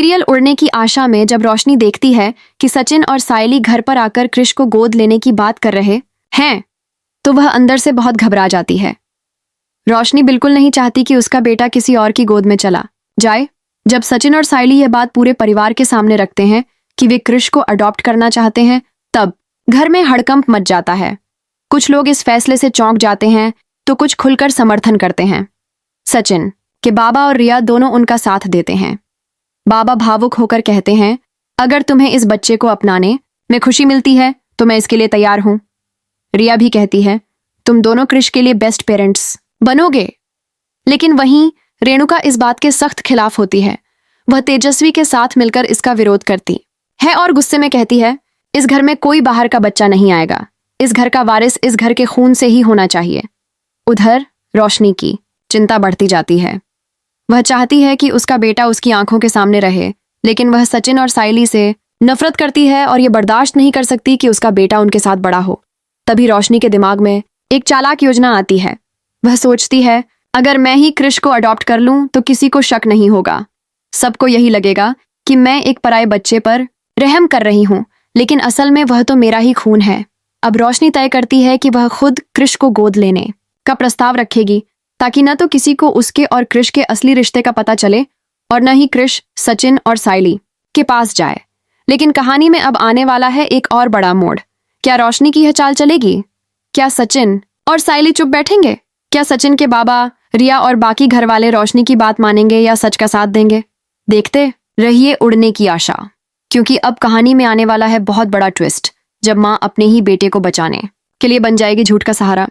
Serial उड़ने की आशा में जब रोशनी देखती है कि सचिन और सायली घर पर आकर कृष को गोद लेने की बात कर रहे हैं तो वह अंदर से बहुत घबरा जाती है। रोशनी बिल्कुल नहीं चाहती कि उसका बेटा किसी और की गोद में चला जाए। जब सचिन और सायली यह बात पूरे परिवार के सामने रखते हैं कि वे कृष को अडॉप्ट करना चाहते हैं, तब घर में हड़कंप मच जाता है। कुछ लोग इस फैसले से चौंक जाते हैं तो कुछ खुलकर समर्थन करते हैं। सचिन के बाबा और रिया दोनों उनका साथ देते हैं। बाबा भावुक होकर कहते हैं, अगर तुम्हें इस बच्चे को अपनाने में खुशी मिलती है तो मैं इसके लिए तैयार हूं। रिया भी कहती है, तुम दोनों कृष के लिए बेस्ट पेरेंट्स बनोगे। लेकिन वहीं रेणुका इस बात के सख्त खिलाफ होती है। वह तेजस्वी के साथ मिलकर इसका विरोध करती है और गुस्से में कहती है, इस घर में कोई बाहर का बच्चा नहीं आएगा। इस घर का वारिस इस घर के खून से ही होना चाहिए। उधर रोशनी की चिंता बढ़ती जाती है। वह चाहती है कि उसका बेटा उसकी आंखों के सामने रहे, लेकिन वह सचिन और सायली से नफरत करती है और यह बर्दाश्त नहीं कर सकती कि उसका बेटा उनके साथ बड़ा हो। तभी रोशनी के दिमाग में एक चालाक योजना आती है। वह सोचती है, अगर मैं ही कृष को अडॉप्ट कर लूं तो किसी को शक नहीं होगा। सबको यही लगेगा कि मैं एक पराये बच्चे पर रहम कर रही हूं, लेकिन असल में वह तो मेरा ही खून है। अब रोशनी तय करती है कि वह खुद कृष को गोद लेने का प्रस्ताव रखेगी, ताकि न तो किसी को उसके और कृष के असली रिश्ते का पता चले और न ही कृष सचिन और सायली के पास जाए। लेकिन कहानी में अब आने वाला है एक और बड़ा मोड़। क्या रोशनी की यह चाल चलेगी? क्या सचिन और सायली चुप बैठेंगे? क्या सचिन के बाबा, रिया और बाकी घर वाले रोशनी की बात मानेंगे या सच का साथ देंगे? देखते रहिए उड़ने की आशा, क्योंकि अब कहानी में आने वाला है बहुत बड़ा ट्विस्ट, जब माँ अपने ही बेटे को बचाने के लिए बन जाएगी झूठ का सहारा।